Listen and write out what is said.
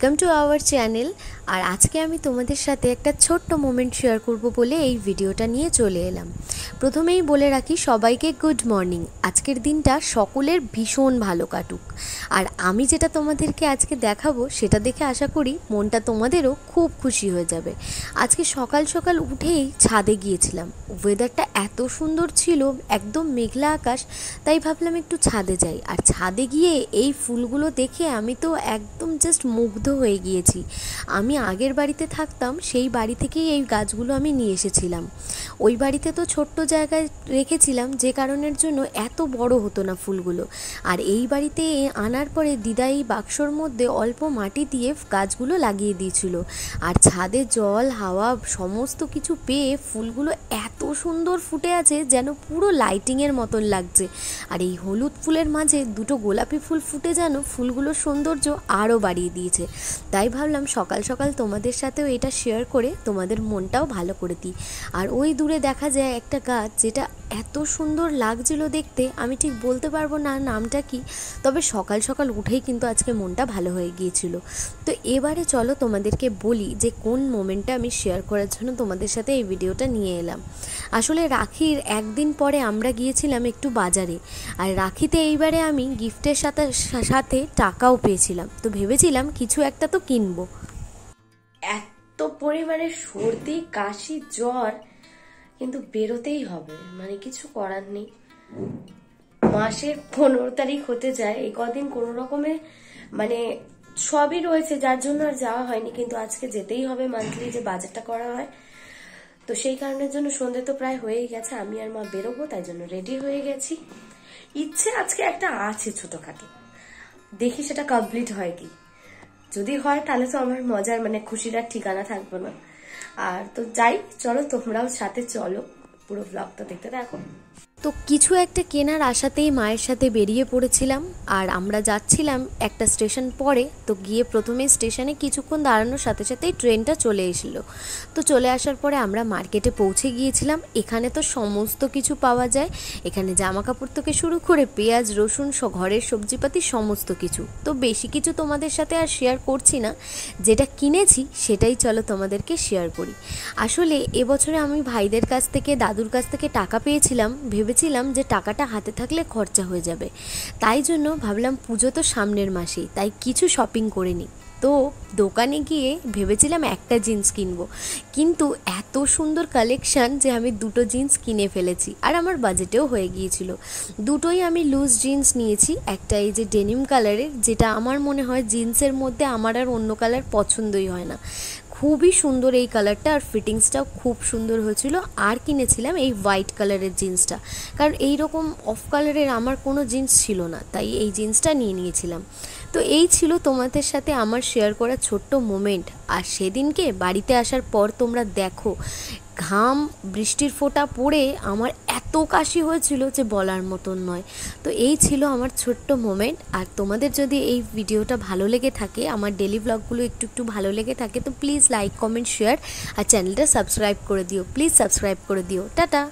Welcome to our channel. আর আজকে আমি তোমাদের সাথে একটা ছোট্ট মোমেন্ট শেয়ার করব বলে এই ভিডিওটা নিয়ে চলে এলাম। প্রথমেই বলে রাখি সবাইকে গুড মর্নিং। আজকের দিনটা সকলের ভীষণ ভালো কাটুক। আর আমি যেটা তোমাদেরকে আজকে দেখাবো সেটা দেখে আশা করি মনটা তোমাদেরও খুব খুশি হয়ে যাবে। আজকে সকাল সকাল উঠেই ছাদে গিয়েছিলাম, ওয়েদারটা এত সুন্দর ছিল, একদম মেঘলা আকাশ, তাই ভাবলাম একটু ছাদে যাই। আর ছাদে গিয়ে এই ফুলগুলো দেখে আমি তো একদম জাস্ট মুগ্ধ হয়ে গিয়েছি। আমি আগের বাড়িতে থাকতাম, সেই বাড়ি থেকেই এই গাছগুলো আমি নিয়ে এসেছিলাম। ওই বাড়িতে তো ছোট্ট জায়গায় রেখেছিলাম, যে কারণের জন্য এত বড় হতো না ফুলগুলো। আর এই বাড়িতে আনার পরে দিদা এই বাক্সর মধ্যে অল্প মাটি দিয়ে গাছগুলো লাগিয়ে দিয়েছিল। আর ছাদে জল হাওয়া সমস্ত কিছু পেয়ে ফুলগুলো এত সুন্দর ফুটে আছে যেন পুরো লাইটিংয়ের মতন লাগছে। আর এই হলুদ ফুলের মাঝে দুটো গোলাপি ফুল ফুটে যেন ফুলগুলোর সৌন্দর্য আরও বাড়িয়ে দিয়েছে। তাই ভাবলাম সকাল সকাল তোমাদের সাথেও এটা শেয়ার করে তোমাদের মনটাও ভালো করে দিই। আর ওই দূরে দেখা যায় একটা গাছ, যেটা এত সুন্দর লাগছিল দেখতে, আমি ঠিক বলতে পারবো না নামটা কি, তবে সকাল সকাল উঠেই কিন্তু আজকে মনটা ভালো হয়ে গিয়েছিল। তো এবারে চলো তোমাদেরকে বলি যে কোন মোমেন্টটা আমি শেয়ার করার জন্য তোমাদের সাথে এই ভিডিওটা নিয়ে এলাম। আসলে রাখির একদিন পরে আমরা গিয়েছিলাম একটু বাজারে, আর রাখিতে এইবারে আমি গিফটের সাথে সাথে টাকাও পেয়েছিলাম, তো ভেবেছিলাম কিছু একটা তো কিনবো। এত পরিমাণে সর্দি কাশি জ্বর, কিন্তু বেরোতেই হবে, মানে কিছু করার নেই। মাসের 15 তারিখ হতে যায়, এই কদিন কোনো রকমে মানে সবই রয়েছে, যার জন্য আর যাওয়া হয়নি, কিন্তু আজকে যেতেই হবে, মান্থলি যে বাজেটটা করা হয়। তো সেই কারণের জন্য সন্ধে তো প্রায় হয়েই গেছে, আমি আর মা বেরোবো, তাই জন্য রেডি হয়ে গেছি। ইচ্ছে আজকে একটা আছে ছোটখাটো, দেখি সেটা কমপ্লিট হয় কি। যদি হয় তাহলে তো আমার মজার মানে খুশির আর ঠিকানা থাকবে না। আর তো যাই, চলো তোমরাও সাথে চলো, পুরো ব্লগটা দেখতে থাকো। তো কিছু একটা কেনার আশাতেই মায়ের সাথে বেরিয়ে পড়েছিলাম। আর আমরা যাচ্ছিলাম একটা স্টেশন পরে, তো গিয়ে প্রথমে স্টেশনে কিছুক্ষণ দাঁড়ানোর সাথে সাথেই ট্রেনটা চলে এসেছিলো। তো চলে আসার পরে আমরা মার্কেটে পৌঁছে গিয়েছিলাম। এখানে তো সমস্ত কিছু পাওয়া যায়, এখানে জামা কাপড় থেকে শুরু করে পেঁয়াজ রসুন ঘরের সবজিপাতি সমস্ত কিছু। তো বেশি কিছু তোমাদের সাথে আর শেয়ার করছি না, যেটা কিনেছি সেটাই চলো তোমাদেরকে শেয়ার করি। আসলে এবছরে আমি ভাইদের কাছ থেকে দাদুর কাছ থেকে টাকা পেয়েছিলাম, ভেবেছিলাম যে টাকাটা হাতে থাকলে খরচা হয়ে যাবে, তাই জন্য ভাবলাম পুজো তো সামনের মাসেই, তাই কিছু শপিং করে নিই। তো দোকানে গিয়ে ভেবেছিলাম একটা জিন্স কিনবো, কিন্তু এত সুন্দর কালেকশান যে আমি দুটো জিন্স কিনে ফেলেছি, আর আমার বাজেটেও হয়ে গিয়েছিল। দুটোই আমি লুজ জিন্স নিয়েছি, একটা এই যে ডেনিম কালারের, যেটা আমার মনে হয় জিন্সের মধ্যে আমার আর অন্য কালার পছন্দই হয় না। খুবই সুন্দর এই কালারটা, আর ফিটিংসটাও খুব সুন্দর হয়েছিল। আর কিনেছিলাম এই হোয়াইট কালারের জিন্সটা, কারণ এই রকম অফ কালারের আমার কোনো জিন্স ছিল না, তাই এই জিন্সটা নিয়ে নিয়েছিলাম। তো এই ছিল তোমাদের সাথে আমার শেয়ার করা ছোট্ট মোমেন্ট। আর সেদিনকে বাড়িতে আসার পর তোমরা দেখো, ঘাম বৃষ্টির ফোঁটা পড়ে আমার এত কাশি হয়েছিল যে বলার মতন নয়। তো এই ছিল আমার ছোট্ট মোমেন্ট। আর তোমাদের যদি এই ভিডিওটা ভালো লেগে থাকে, আমার ডেলি ব্লগগুলো একটু একটু ভালো লেগে থাকে, তো প্লিজ লাইক কমেন্ট শেয়ার আর চ্যানেলটা সাবস্ক্রাইব করে দিও, প্লিজ সাবস্ক্রাইব করে দিও। টাটা।